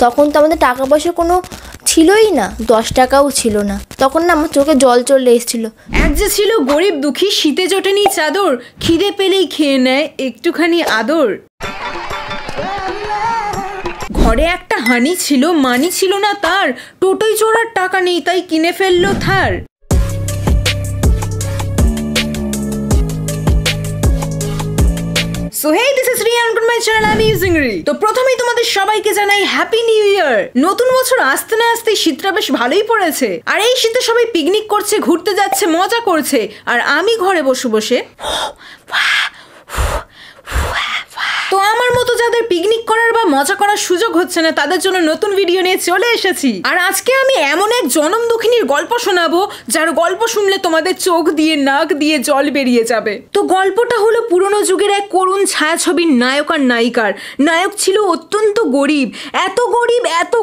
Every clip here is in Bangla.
তখন তো আমাদের টাকা পয়সা কোনো ছিলই না, 10 টাকাও ছিল না। তখন না আমার চোখে জল চলে এসেছিল। এক যে ছিল গরিব দুঃখী, শীতে জোটেনি চাদর, খিদে পেলেই খেয়ে নেয় একটুখানি আদর। ঘরে একটা হানি ছিল, মানি ছিল না তার, টোটোয় চড়ার টাকা নেই তাই কিনে ফেললো থার। So hey, this is Riya and on my channel I'm using Ri. তো প্রথমেই তোমাদের সবাইকে জানাই হ্যাপি নিউ ইয়ার। নতুন বছর আসতে না আসতে শীতটা বেশ ভালোই পড়েছে, আর এই শীতে সবাই পিকনিক করছে, ঘুরতে যাচ্ছে, মজা করছে, আর আমি ঘরে বসে বসে তো আমার মতো যাদের পিকনিক করার বা মজা করার সুযোগ হচ্ছে না তাদের জন্য নতুন ভিডিও নিয়ে চলে এসেছি। আর আজকে আমি এমন এক জনম দুঃখিনীর গল্প শোনাবো যার গল্প শুনলে তোমাদের চোখ দিয়ে নাক দিয়ে জল বেরিয়ে যাবে। তো গল্পটা হলো পুরনো যুগের এক করুণ ছায়াছবির নায়ক আর নায়িকার। নায়ক ছিল অত্যন্ত গরিব, এত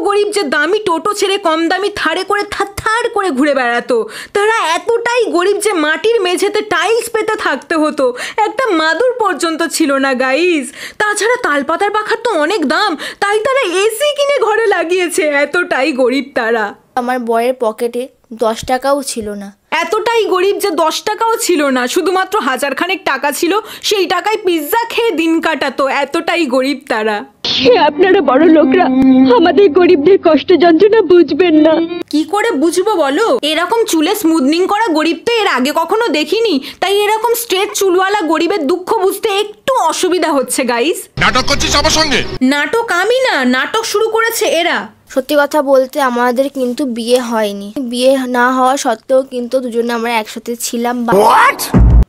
গরিব যে দামি টোটো ছেড়ে কম দামি থারে করে থার করে ঘুরে বেড়াতো। তারা এতটাই গরিব যে মাটির মেঝেতে টাইলস পেতে থাকতে হতো, একটা মাদুর পর্যন্ত ছিল না গাইস। তাছাড়া তালপাতার পাখার তো অনেক দাম, তাই তারা এসি কিনে ঘরে লাগিয়েছে, এতটাই গরিব তারা। আমার বরের পকেটে 10 টাকাও ছিল না। এতটাই গরিব যে 10 টাকাও ছিল না, শুধুমাত্র 1000 খানেক টাকা ছিল, সেই টাকায় পিৎজা খেয়ে দিন কাটাতো, এতটাই গরিব তারা। আপনারা বড় লোকরা আমাদের গরিবদের কষ্ট যন্ত্রণা বুঝবেন না। কি করে বুঝবো বলো? এরকম চুলে স্মুথনিং করা গরিব তো এর আগে কখনো দেখিনি, তাই এরকম স্ট্রেট চুলওয়ালা গরিবের দুঃখ বুঝতে একটু অসুবিধা হচ্ছে গাইস। নাটক করছিস আমার সঙ্গে? নাটক আমি না, নাটক শুরু করেছে এরা। সত্যি কথা বলতে আমাদের কিন্তু বিয়ে হয়নি। বিয়ে না হওয়া সত্ত্বেও কিন্তু দুজনে আমরা একসাথে ছিলাম।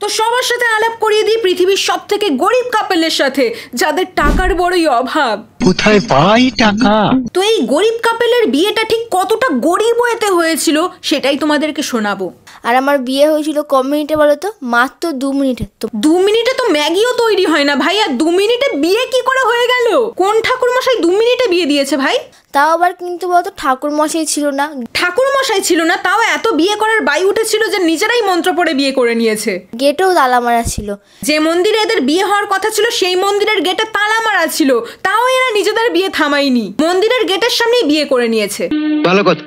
তো সবার সাথে আলাপ করিয়ে দিই পৃথিবীর সব থেকে গরিব কাপেলের সাথে, যাদের টাকার বড়ই অভাব। কোথায় পাই টাকা? তো এই গরিব কাপেলের বিয়েটা ঠিক কতটা গরিব হয়েতে হয়েছিল সেটাই তোমাদেরকে শোনাবো। আর আমার বিয়ে হয়েছিল কম মিনিটে বলো তো? মাত্র 2 মিনিটে। তো 2 মিনিটে তো ম্যাগিও তৈরি হয় না ভাই, আর 2 মিনিটে বিয়ে কি করে হয়ে গেল? কোন ঠাকুরমশাই 2 মিনিটে বিয়ে দিয়েছে ভাই? তাও আবার কিন্তু বলতো ঠাকুরমশাই ছিল না। ঠাকুরমশাই ছিল না, তাও এত বিয়ে করার বাই উঠেছিল যে নিজেরাই মন্ত্র পড়ে বিয়ে করে নিয়েছে। গেটেও তালা মারা ছিল। যে মন্দিরে এদের বিয়ে হওয়ার কথা ছিল সেই মন্দিরের গেটে তালা মারা ছিল, তাও এরা নিজেদের বিয়ে থামায়নি, মন্দিরের গেটের সামনেই বিয়ে করে নিয়েছে। ভালো কথা,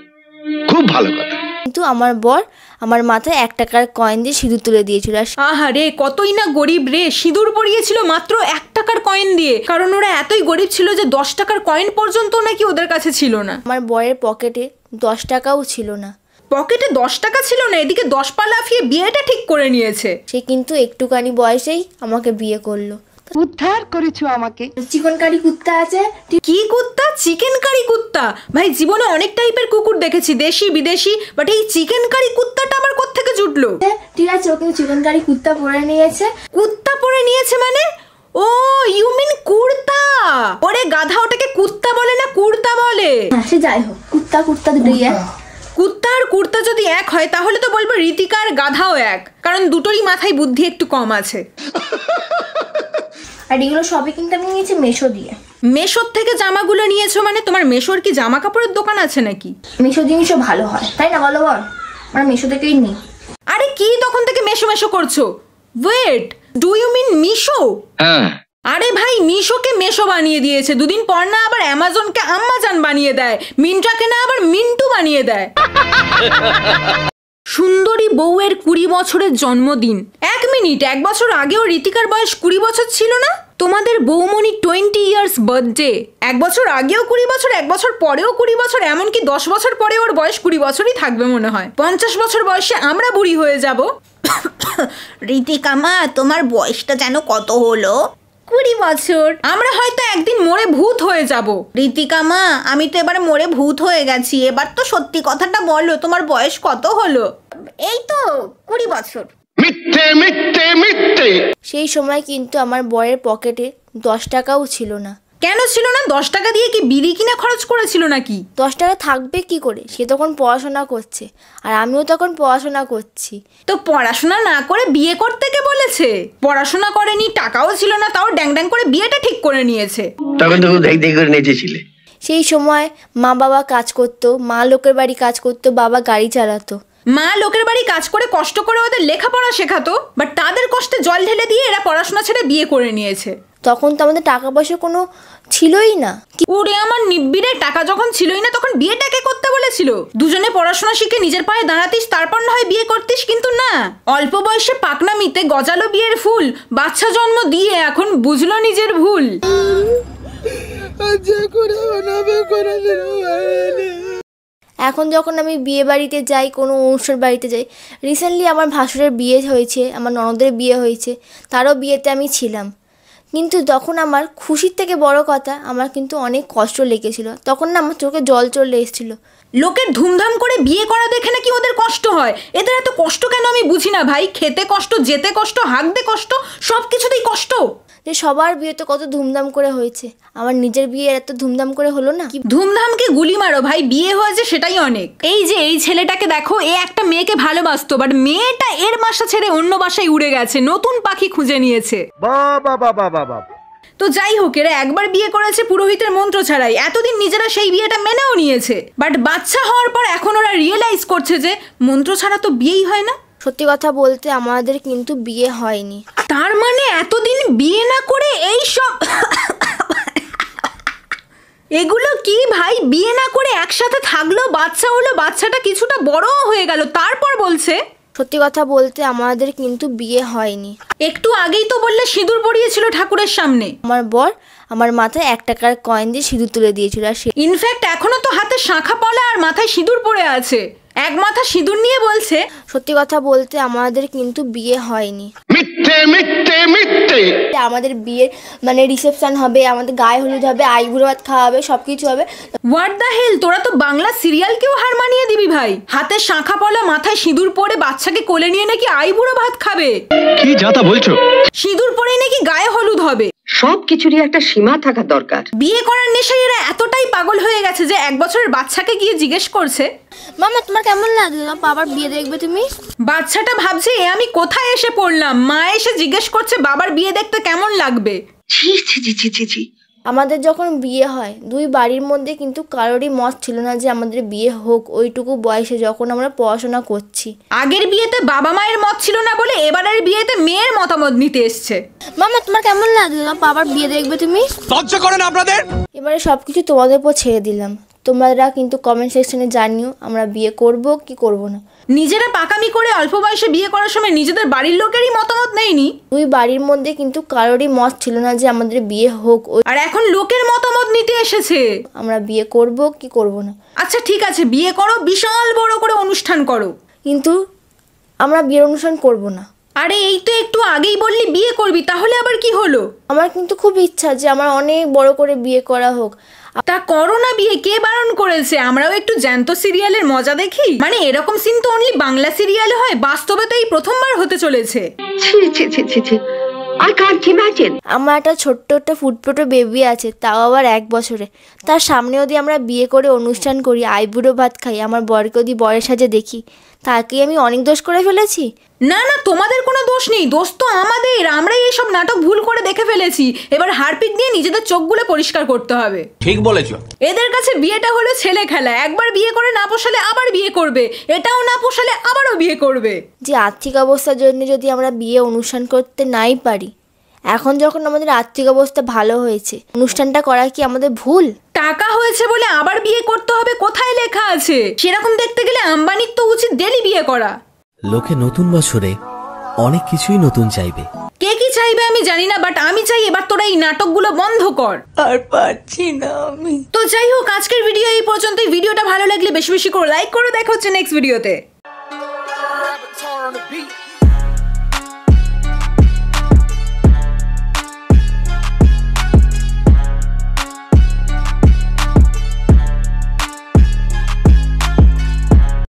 খুব ভালো কথা। কিন্তু আমার বর আমার মাথায় 1 টাকার কয়েন দিয়ে সিঁদুর তুলে দিয়েছিল। আহা রে, কতই না গরিব রে, সিঁদুর পরিয়েছিল মাত্র 1 টাকার কয়েন দিয়ে, কারণ ওরা এতই গরিব ছিল যে 10 টাকার কয়েন পর্যন্ত নাকি ওদের কাছে ছিল না। আমার বরের পকেটে 10 টাকাও ছিল না। পকেটে 10 টাকা ছিল না, এদিকে 10 পা লাফিয়ে বিয়েটা ঠিক করে নিয়েছে। সে কিন্তু একটুখানি বয়সেই আমাকে বিয়ে করলো। উদ্ধার করেছো আমাকে। চিকেন কারি কুত্তা আছে। কি কুত্তা? চিকেন কারি কুত্তা? ভাই জীবনে অনেক টাইপের কুকুর দেখেছি, দেশি বিদেশি, বাট এই চিকেন কারি কুত্তাটা আমার কোত্থেকে জুটলো? ঠিক আছে, ওকে চিকেন কারি কুত্তা পরে নিয়েছে। কুত্তা পরে নিয়েছে মানে? ও ইউ মিন কুর্তা? ওরে গাধা, ওটাকে কুত্তা বলে না কুর্তা বলে। সে যাই হোক, কুত্তা দুটোই এক। কুত্তা আর কুর্তা যদি এক হয় তাহলে তো বলবো ঋতিকা আর গাধাও এক, কারণ দুটোরই মাথায় বুদ্ধি একটু কম আছে। আর এগুলো সবই কিন্তু আমি নিয়েছি মেশো দিয়ে। মেশোর থেকে জামাগুলো নিয়েছো মানে? তোমার মেশোর কি জামা কাপড়ের দোকান আছে নাকি? মেশো জিনিসও ভালো হয়, তাই না বলো বল? আমরা মেশো থেকেই নিই। আরে কি তখন থেকে মেশো করছো? Wait, do you mean Meesho? হ্যাঁ। আরে ভাই, মিশোকে মেশো বানিয়ে দিয়েছে, দুদিন পর না আবার অ্যামাজনকে আম্মাজান বানিয়ে দেয়, মিন্ট্রাকে না আবার মিন্টু বানিয়ে দেয়। সুন্দরী বউয়ের 20 বছরের জন্মদিন। 1 মিনিট, 1 বছর আগেও ঋতিকার বয়স 20 বছর ছিল না? তোমাদের বৌমনি 20 ইয়ার্স বার্থডে। 1 বছর আগেও 20 বছর, 1 বছর পরেও 20 বছর, এমনকি 10 বছর পরে ওর বয়স 20 বছরই থাকবে মনে হয়। 50 বছর বয়সে আমরা বুড়ি হয়ে যাব। ঋতিকা মা, তোমার বয়সটা যেন কত হলো? 20 বছর। আমরা হয়তো একদিন মরে ভূত হয়ে যাব। ঋতিকা মা, আমি তো এবার মরে ভূত হয়ে গেছি, এবার তো সত্যি কথাটা বলো, তোমার বয়স কত হলো? এই তো 20 বছর। মিথ্যে মিথ্যে মিথ্যে। সেই সময় কিন্তু আমার বরের পকেটে 10 টাকাও ছিল না। কেন ছিল না? 10 টাকা দিয়ে কি বিড়ি কিনা খরচ করেছিল নাকি? 10 টাকা থাকবে কি করে? সে তখন পড়াশোনা করছে, আর আমিও তখন পড়াশোনা করছি। তো পড়াশোনা না করে বিয়ে করতে কে বলেছে? পড়াশোনা করেনি, টাকাও ছিল না, তাও ড্যাং করে বিয়েটা ঠিক করে নিয়েছে। তখন তো দেখ করে নেচেছিলে। সেই সময় মা বাবা কাজ করতো, মা লোকের বাড়ি কাজ করতো, বাবা গাড়ি চালাতো। মা লোকের বাড়ি কাজ করে কষ্ট করে ওদের লেখাপড়া শেখাতো, বাট তাদের কষ্টে জল ঢেলে দিয়ে এরা পড়াশোনা ছেড়ে বিয়ে করে নিয়েছে। তখন তো আমাদের টাকা পয়সা কোনো ছিলই না। ওরে আমার নিব্বিরে, টাকা যখন ছিলই না তখন বিয়েটা কে করতে বলেছিল? দুজনে পড়াশোনা শিখে নিজের পায়ে দাঁড়াতিস, তারপর না হয় বিয়ে করতিস, কিন্তু না, অল্প বয়সে পাকনামিতে গজালো বিয়ের ফুল, বাচ্চা জন্ম দিয়ে এখন বুঝলো নিজের ভুল। এখন যখন আমি বিয়ে বাড়িতে যাই, কোনো অনুষ্ঠান বাড়িতে যাই, রিসেন্টলি আমার ভাসুরের বিয়ে হয়েছে, আমার ননদের বিয়ে হয়েছে, তারও বিয়েতে আমি ছিলাম। কিন্তু তখন আমার খুশির থেকে বড় কথা, আমার কিন্তু অনেক কষ্ট লেগেছিল। তখন না আমার চোখে জল চলে এসেছিল। লোকের ধুমধাম করে বিয়ে করা দেখে নাকি ওদের কষ্ট হয়। এদের এত কষ্ট কেন আমি বুঝি না ভাই। খেতে কষ্ট, যেতে কষ্ট, হাঁকতে কষ্ট, সব কিছুতেই কষ্ট। যে সবার বিয়ে তো কত ধুমধাম করে হয়েছে, আমার নিজের বিয়ে এত ধুমধাম করে হলো না। ধুমধামকে গুলি মারো ভাই, বিয়ে হয়েছে সেটাই অনেক। এই যে এই ছেলেটাকে দেখো, এ একটা মেয়েকে ভালোবাসতো, বাট মেয়েটা এর বাসা ছেড়ে অন্য বাসায় উড়ে গেছে, নতুন পাখি খুঁজে নিয়েছে। তো যাই হোক, এরা একবার বিয়ে করেছে পুরোহিতের মন্ত্র ছাড়াই, এতদিন নিজেরা সেই বিয়েটা মেনেও নিয়েছে, বাট বাচ্চা হওয়ার পর এখন ওরা রিয়েলাইজ করছে যে মন্ত্র ছাড়া তো বিয়েই হয় না। সত্যি কথা বলতে আমাদের কিন্তু বিয়ে হয়নি। তার মানে এতদিন বিয়ে না করে এই সব এগুলো কি ভাই? বিয়ে না করে একসাথে থাকলো, বাচ্চা হলো, বাচ্চাটা কিছুটা বড়ও হয়ে গেল, তারপর বলছে। সত্যি কথা বলতে আমাদের কিন্তু বিয়ে হয়নি। একটু আগেই তো বললে সিঁদুর পরিয়েছিল ঠাকুরের সামনে। আমার বর আমার মাথায় 1 টাকার কয়েন দিয়ে সিঁদুর তুলে দিয়েছিল। আর ইনফ্যাক্ট এখনো তো হাতে শাঁখা পলা আর মাথায় সিঁদুর পড়ে আছে। এক মাথা সিঁদুর নিয়ে বলছে। সত্যি কথা বলতে আমাদের কিন্তু বিয়ে হয়নি। মিথ্যে মিথ্যে মিথ্যে। আমাদের বিয়ের মানে রিসেপশন হবে, আমাদের গায়ে হলুদ হবে, আইবুড়ো ভাত খাওয়া হবে, সবকিছু হবে। হোয়াট দ্য হেল, তোরা তো বাংলা সিরিয়ালকেও হার মানিয়ে দিবি ভাই। হাতে শাঁখা পলা, মাথায় সিঁদুর পরে বাচ্চাকে কোলে নিয়ে নাকি আইবুড়ো ভাত খাবে। কি যাতা বলছো? সিঁদুর পরেই নাকি গায়ে হলুদ হবে। সব কিছুরই একটা সীমা থাকা দরকার। বিয়ে করার নেশায় এরা এতটাই পাগল হয়ে গেছে যে 1 বছরের বাচ্চাকে গিয়ে জিজ্ঞেস করছে, মামা তোমার কেমন লাগলো বাবার বিয়ে দেখবে তুমি? বাচ্চাটা ভাবছে এ আমি কোথায় এসে পড়লাম। মা এসে জিজ্ঞেস করছে বাবার বিয়ে দেখতে কেমন লাগবে। ছি ছি ছি ছি ছি ছি। আমাদের যখন বিয়ে হয়, 2 বাড়ির মধ্যে কিন্তু কারোরই মত ছিল না যে আমাদের বিয়ে হোক। ওইটুকু বয়সে যখন আমরা পড়াশোনা করছি, আগের বিয়েতে বাবা মায়ের মত ছিল না বলে এবারের বিয়েতে মেয়ের মতামত নিতে এসছে। মামা তোমার কেমন লাগলো বাবার বিয়ে দেখবে তুমি? লজ্জা করেন আপনাদের? এবারে সবকিছু তোমাদের উপর ছেড়ে দিলাম। তোমরা কিন্তু কমেন্ট সেকশনে জানিও আমরা বিয়ে করব কি করব না। নিজেরা পাকামি করে অল্প বয়সে বিয়ে করার সময় নিজেদের বাড়ির লোকেরই মতামত নেয়নি। 2 বাড়ির মধ্যে কিন্তু কারোরই মত ছিল না যে আমাদের বিয়ে হোক। আর এখন লোকের মতামত নিতে এসেছে আমরা বিয়ে করব কি করব না। আচ্ছা ঠিক আছে, বিয়ে করো, বিশাল বড় করে অনুষ্ঠান করো, কিন্তু আমরা বিয়ের অনুষ্ঠান করব না। আরে এই তো একটু আগেই বললি বিয়ে করবি, তাহলে আবার কি হলো? আমার কিন্তু খুব ইচ্ছা যে আমার অনেক বড় করে বিয়ে করা হোক। তা করো না বিয়ে, কে বারণ করেছে? আমরাও একটু জ্যান্ত সিরিয়ালের মজা দেখি। মানে এরকম সিন তো অনলি বাংলা সিরিয়ালে হয়, বাস্তবে তো এই প্রথমবার হতে চলেছে। ছি ছি ছি ছি ছি। I can't imagine. আমার একটা ছোট্ট একটা ফুটফুটো বেবি আছে, তাও আবার 1 বছরে। তার সামনে যদি আমরা বিয়ে করে অনুষ্ঠান করি, আইবুড়ো ভাত খাই, আমার বরকে যদি বরের সাজে দেখি, তাকে আমি অনেক দোষ করে ফেলেছি? না না, তোমাদের কোনো দোষ নেই, দোষ তো আমাদের। আমরাই এইসব নাটক ভুল করে দেখে ফেলেছি। এবার হারপিক দিয়ে নিজেদের চোখগুলো পরিষ্কার করতে হবে। ঠিক বলেছো। এদের কাছে বিয়েটা হলো ছেলে খেলা। একবার বিয়ে করে না পোষালে আবার বিয়ে করবে, এটাও না পোষালে আবারও বিয়ে করবে। যে আর্থিক অবস্থার জন্য যদি আমরা বিয়ে অনুষ্ঠান করতে নাই পারি, এখন যখন আমাদের আর্থিক অবস্থা ভালো হয়েছে, অনুষ্ঠানটা করা কি আমাদের ভুল? টাকা হয়েছে বলে আবার বিয়ে করতে হবে কোথায় লেখা আছে? সেরকম দেখতে গেলে আম্বানির তো উচিত ডেলি বিয়ে করা। লোকে নতুন বছরে অনেক কিছুই নতুন চাইবে। কে কি চাইবে আমি জানি না, বাট আমি চাই এবার তোরা এই নাটকগুলো বন্ধ কর। আর পারছি না আমি। তো যাই হোক, আজকের ভিডিও এই পর্যন্তই। ভিডিওটা ভালো লাগলে বেশি বেশি করে লাইক করো। দেখা হচ্ছে নেক্সট ভিডিওতে।